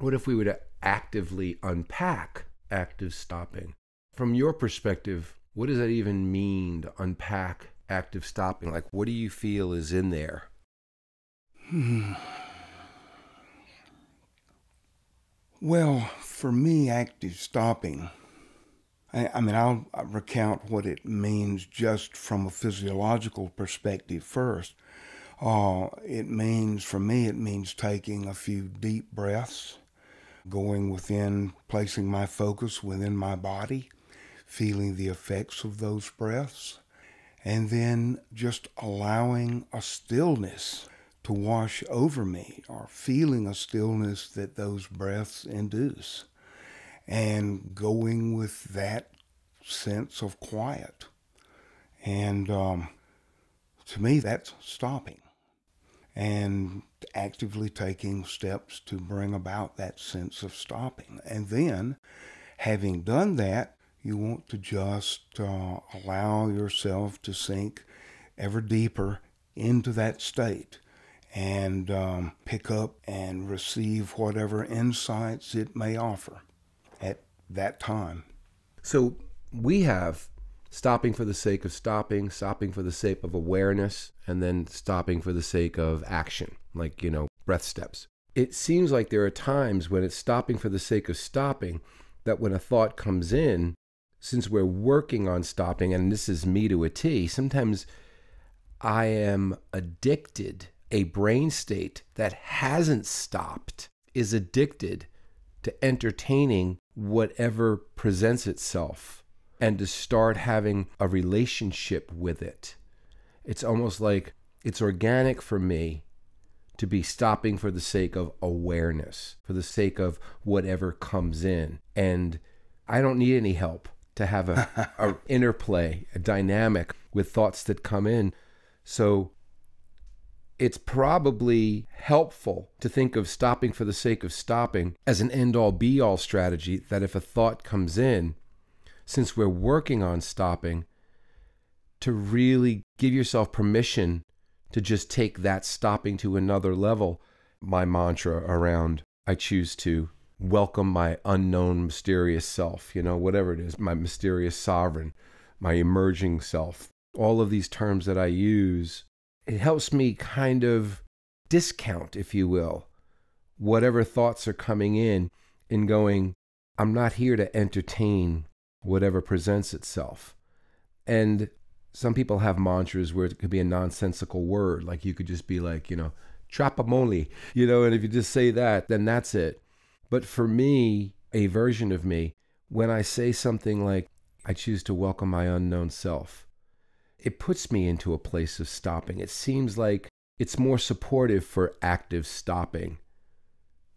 What if we were to actively unpack active stopping? From your perspective, what does that even mean to unpack active stopping? Like, what do you feel is in there? Well, for me, active stopping, I'll recount what it means just from a physiological perspective first. For me, it means taking a few deep breaths, going within, placing my focus within my body, feeling the effects of those breaths, and then just allowing a stillness to wash over me, or feeling a stillness that those breaths induce, and going with that sense of quiet. And to me, that's stopping, and actively taking steps to bring about that sense of stopping. And then, having done that, you want to just allow yourself to sink ever deeper into that state, and pick up and receive whatever insights it may offer at that time. So we have stopping for the sake of stopping, stopping for the sake of awareness, and then stopping for the sake of action, like, breath steps. It seems like there are times when it's stopping for the sake of stopping, that when a thought comes in, since we're working on stopping, and this is me to a T, sometimes I am addicted. A brain state that hasn't stopped is addicted to entertaining whatever presents itself and to start having a relationship with it. It's almost like it's organic for me to be stopping for the sake of awareness, for the sake of whatever comes in. And I don't need any help to have a interplay, a dynamic with thoughts that come in. So it's probably helpful to think of stopping for the sake of stopping as an end-all be-all strategy, that if a thought comes in, since we're working on stopping, to really give yourself permission to just take that stopping to another level. My mantra around, I choose to welcome my unknown mysterious self, whatever it is, my mysterious sovereign, my emerging self, all of these terms that I use. It helps me kind of discount, if you will, whatever thoughts are coming in and going, I'm not here to entertain whatever presents itself. And some people have mantras where it could be a nonsensical word, like you could just be like, trapamoli, and if you just say that, then that's it. But for me, a version of me, when I say something like, I choose to welcome my unknown self, it puts me into a place of stopping. It seems like it's more supportive for active stopping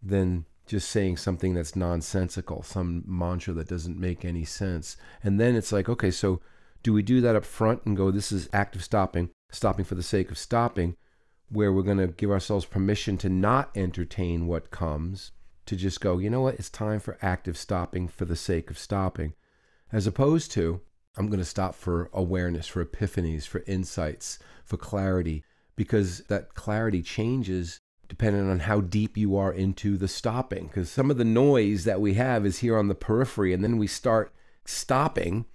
than just saying something that's nonsensical, some mantra that doesn't make any sense. And then it's like, okay, so do we do that up front and go, this is active stopping, stopping for the sake of stopping, where we're going to give ourselves permission to not entertain what comes, to just go, you know what, it's time for active stopping for the sake of stopping, as opposed to, I'm going to stop for awareness, for epiphanies, for insights, for clarity, because that clarity changes depending on how deep you are into the stopping. Because some of the noise that we have is here on the periphery, and then we start stopping,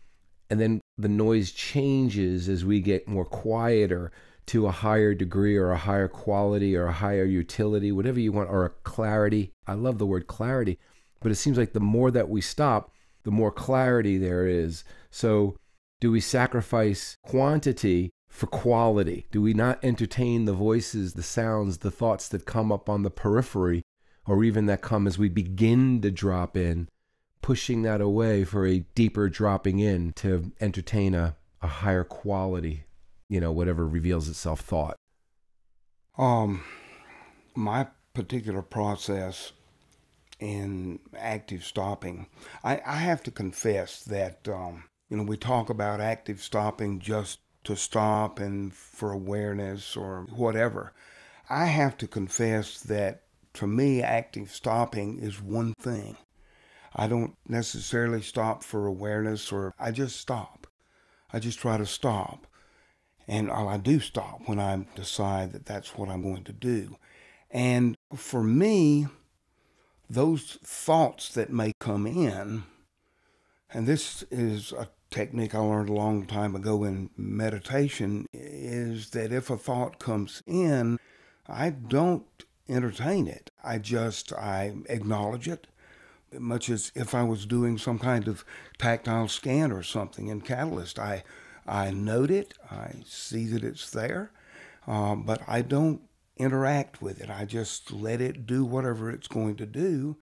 and then the noise changes as we get more quieter to a higher degree or a higher quality or a higher utility, whatever you want, or a clarity. I love the word clarity, but it seems like the more that we stop, the more clarity there is. So do we sacrifice quantity for quality? Do we not entertain the voices, the sounds, the thoughts that come up on the periphery, or even that come as we begin to drop in, pushing that away for a deeper dropping in to entertain a higher quality, whatever reveals itself thought? My particular process in active stopping, I have to confess that, we talk about active stopping just to stop and for awareness or whatever. I have to confess that for me, active stopping is one thing. I don't necessarily stop for awareness, or I just stop. I just try to stop. And I do stop when I decide that that's what I'm going to do. And for me, those thoughts that may come in, and this is a technique I learned a long time ago in meditation, is that if a thought comes in, I don't entertain it. I acknowledge it, much as if I was doing some kind of tactile scan or something in Catalyst. I note it, I see that it's there, but I don't interact with it. I just let it do whatever it's going to do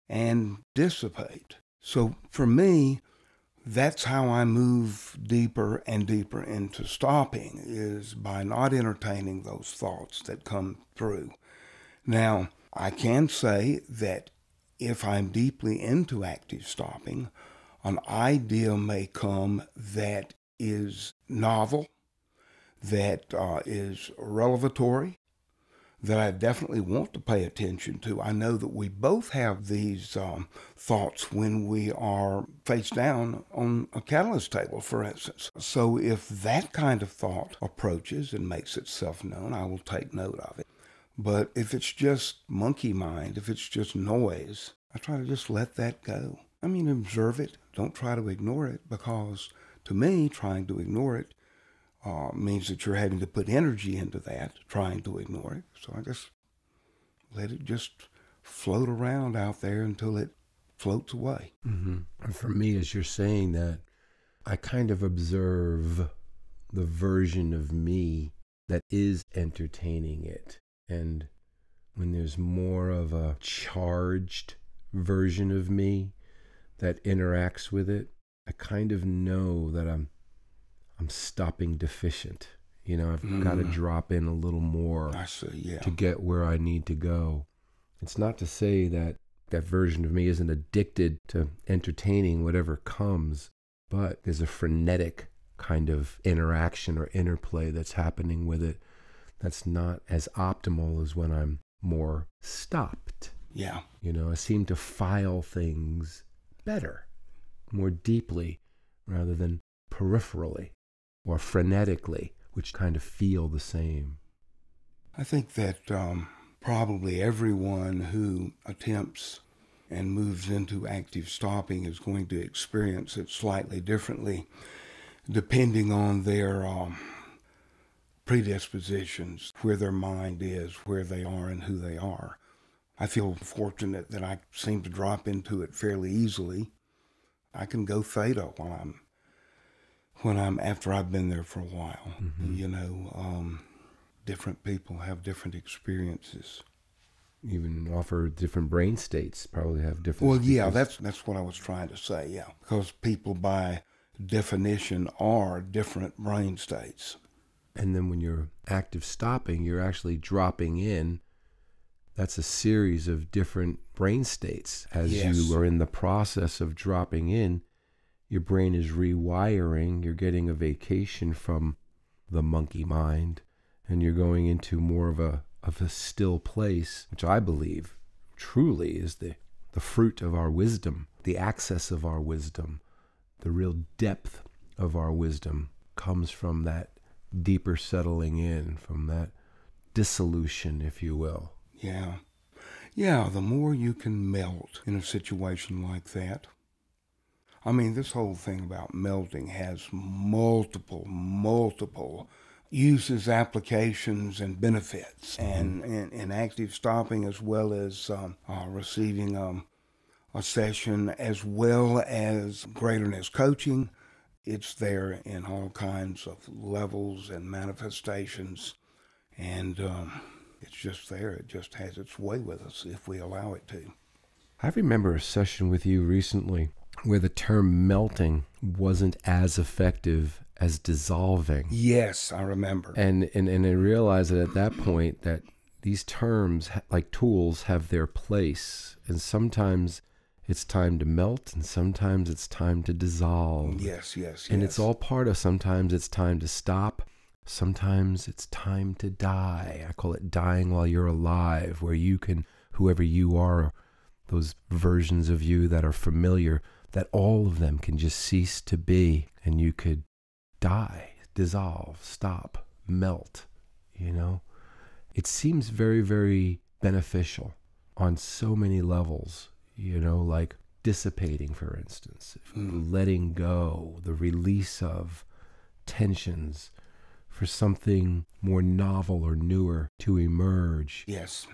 and dissipate. So for me, that's how I move deeper and deeper into stopping, is by not entertaining those thoughts that come through. Now, I can say that if I'm deeply into active stopping, an idea may come that is novel, that is revelatory, that I definitely want to pay attention to. I know that we both have these thoughts when we are face down on a catalyst table, for instance. So if that kind of thought approaches and makes itself known, I will take note of it. But if it's just monkey mind, if it's just noise, I try to just let that go. I mean, observe it. Don't try to ignore it, because to me, trying to ignore it means that you're having to put energy into that, trying to ignore it. So I just let it just float around out there until it floats away. Mm-hmm. And for me, as you're saying that, I kind of observe the version of me that is entertaining it. And when there's more of a charged version of me that interacts with it, I kind of know that I'm stopping deficient. You know, I've got to drop in a little more to get where I need to go. It's not to say that that version of me isn't addicted to entertaining whatever comes, but there's a frenetic kind of interaction or interplay that's happening with it that's not as optimal as when I'm more stopped. Yeah. You know, I seem to file things better, more deeply, rather than peripherally or frenetically, which kind of feel the same. I think that probably everyone who attempts and moves into active stopping is going to experience it slightly differently, depending on their predispositions, where their mind is, where they are, and who they are. I feel fortunate that I seem to drop into it fairly easily. I can go theta after I've been there for a while. Mm-hmm. You know, different people have different experiences. Even offer different brain states, probably have different. Well, yeah, that's what I was trying to say. Yeah, because people by definition are different brain states. And then when you're active stopping, you're actually dropping in. That's a series of different brain states. As you are in the process of dropping in, your brain is rewiring. You're getting a vacation from the monkey mind, and you're going into more of a still place, which I believe truly is the fruit of our wisdom, the access of our wisdom, the real depth of our wisdom comes from that deeper settling in, from that dissolution, if you will. Yeah. Yeah, the more you can melt in a situation like that. I mean, this whole thing about melting has multiple uses, applications, and benefits. Mm-hmm. And active stopping, as well as receiving a session, as well as greaterness coaching, it's there in all kinds of levels and manifestations. And it's just there. It just has its way with us if we allow it to. I remember a session with you recently where the term melting wasn't as effective as dissolving. Yes, I remember. And I realized that at that point that these terms, like tools, have their place. And sometimes it's time to melt, and sometimes it's time to dissolve. Yes. And it's all part of, sometimes it's time to stop. Sometimes it's time to die. I call it dying while you're alive, where you can, whoever you are, those versions of you that are familiar, that all of them can just cease to be, and you could die, dissolve, stop, melt, you know? It seems very, very beneficial. on so many levels, like dissipating, for instance, letting go, the release of tensions for something more novel or newer to emerge. Yes,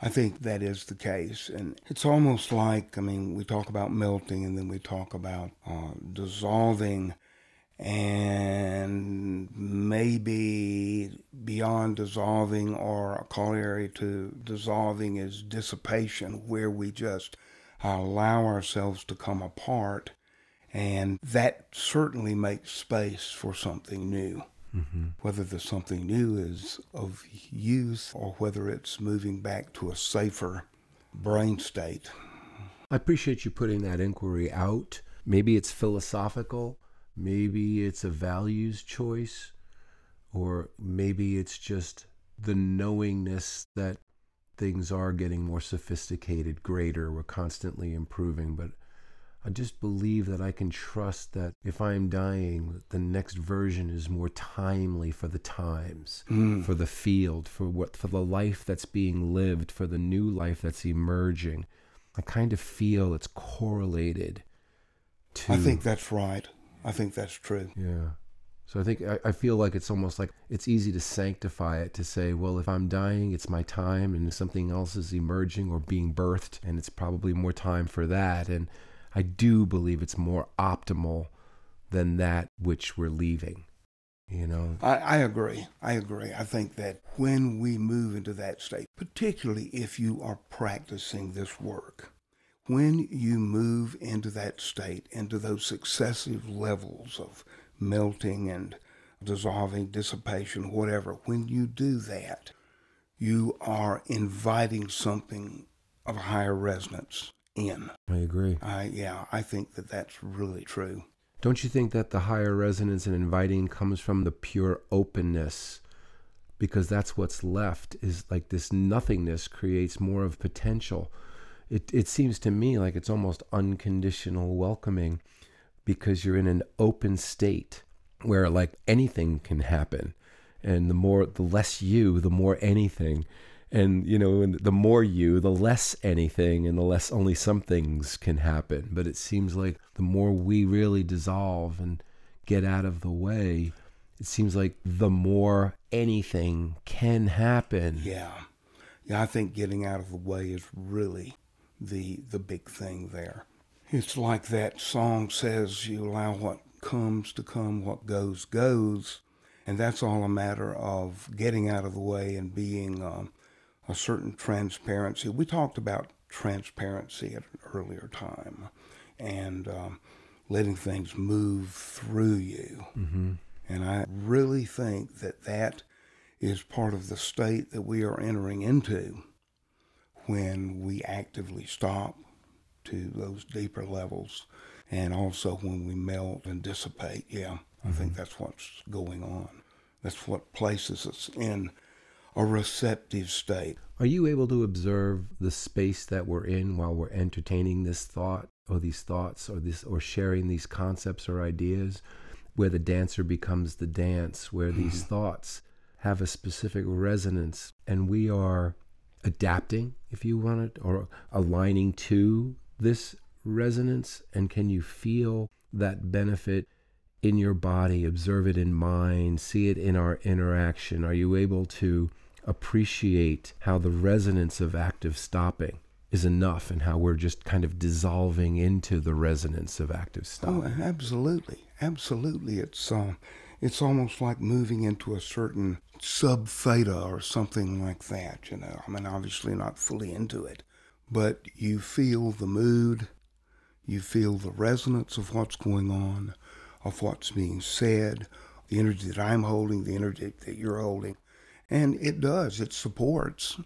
I think that is the case. And it's almost like, we talk about melting and then we talk about dissolving, and maybe beyond dissolving, or a corollary to dissolving, is dissipation, where we just allow ourselves to come apart, and that certainly makes space for something new. Mm-hmm. Whether the something new is of use or whether it's moving back to a safer brain state. I appreciate you putting that inquiry out. Maybe it's philosophical, maybe it's a values choice, or maybe it's just the knowingness that things are getting more sophisticated, greater, we're constantly improving. But I just believe that I can trust that if I am dying, the next version is more timely for the times, for the field, for the life that's being lived, for the new life that's emerging. I kind of feel it's correlated to... I think that's right. I think that's true. Yeah. So I feel like it's almost like it's easy to sanctify it, to say, well, if I'm dying, it's my time, and something else is emerging or being birthed, and it's probably more time for that. And I do believe it's more optimal than that which we're leaving, I agree. I think that when we move into that state, particularly if you are practicing this work, when you move into that state, into those successive levels of melting and dissolving, dissipation, whatever, when you do that, you are inviting something of a higher resonance in. I agree. I think that that's really true. Don't you think that the higher resonance and inviting comes from the pure openness? Because that's what's left, is like this nothingness creates more of potential. It seems to me like it's almost unconditional welcoming, because you're in an open state where like anything can happen. And the less you, the more anything. And, and the more you, the less anything, and the less only some things can happen. But it seems like the more we really dissolve and get out of the way, it seems like the more anything can happen. Yeah, I think getting out of the way is really the big thing there. It's like that song says, you allow what comes to come, what goes, goes. And that's all a matter of getting out of the way and being a certain transparency. We talked about transparency at an earlier time, and letting things move through you. Mm-hmm. And I really think that is part of the state that we are entering into when we actively stop to those deeper levels, and also when we melt and dissipate. Yeah, I think that's what's going on. That's what places us in a receptive state. Are you able to observe the space that we're in while we're entertaining this thought, or these thoughts, or sharing these concepts or ideas, where the dancer becomes the dance, where these thoughts have a specific resonance, and we are adapting, if you want it, or aligning to this resonance? And can you feel that benefit in your body, observe it in mind, see it in our interaction? Are you able to appreciate how the resonance of active stopping is enough, and how we're just kind of dissolving into the resonance of active stopping? Oh, absolutely. It's almost like moving into a certain sub-theta or something like that, obviously not fully into it, but you feel the mood, you feel the resonance of what's going on, of what's being said, the energy that I'm holding, the energy that you're holding. And it supports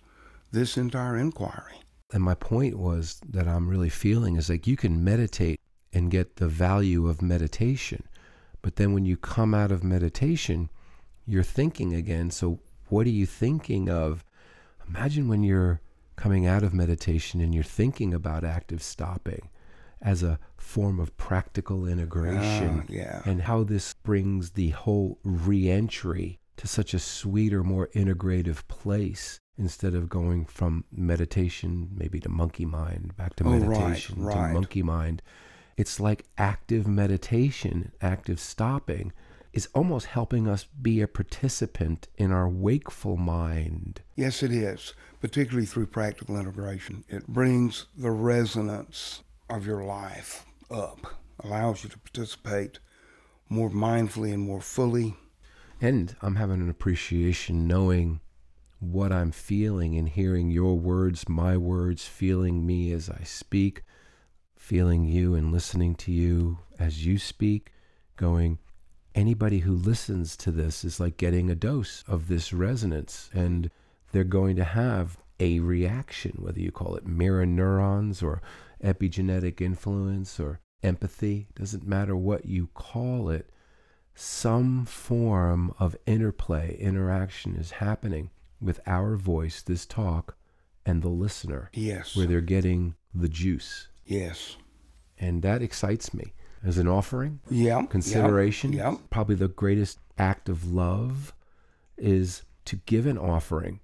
this entire inquiry. And my point was that I'm really feeling is like you can meditate and get the value of meditation, but then when you come out of meditation, you're thinking again. So what are you thinking of? Imagine when you're coming out of meditation and you're thinking about active stopping as a form of practical integration, and how this brings the whole re-entry to such a sweeter, more integrative place. instead of going from meditation maybe to monkey mind, back to Oh, right, meditation to right. monkey mind. It's like active meditation, active stopping is almost helping us be a participant in our wakeful mind. Yes, it is, particularly through practical integration. It brings the resonance of your life up, allows you to participate more mindfully and more fully. And I'm having an appreciation knowing what I'm feeling and hearing your words, my words, feeling me as I speak, feeling you and listening to you as you speak, going, anybody who listens to this is like getting a dose of this resonance, and they're going to have a reaction, whether you call it mirror neurons or epigenetic influence or empathy, doesn't matter what you call it. Some form of interplay, interaction is happening with our voice, this talk, and the listener. Yes. Where they're getting the juice. Yes. And that excites me. As an offering, Yeah. consideration, Yeah. probably the greatest act of love is to give an offering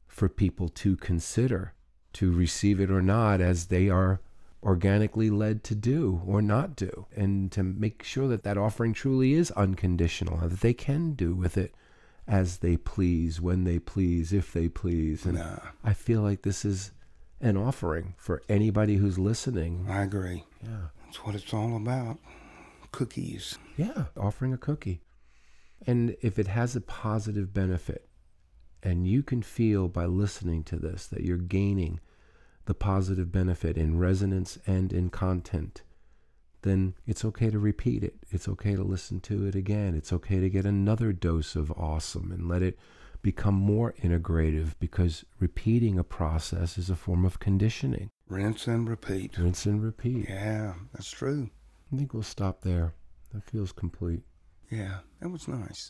for people to consider, to receive it or not, as they are organically led to do or not do, and to make sure that that offering truly is unconditional, that they can do with it as they please, when they please, if they please. And I feel like this is an offering for anybody who's listening. I agree. Yeah. That's what it's all about. Cookies. Yeah, offering a cookie. And if it has a positive benefit, and you can feel by listening to this that you're gaining the positive benefit in resonance and in content, then it's okay to repeat it. It's okay to listen to it again. It's okay to get another dose of awesome and let it become more integrative, because repeating a process is a form of conditioning. Rinse and repeat. Rinse and repeat. Yeah, that's true. I think we'll stop there. That feels complete. Yeah, that was nice.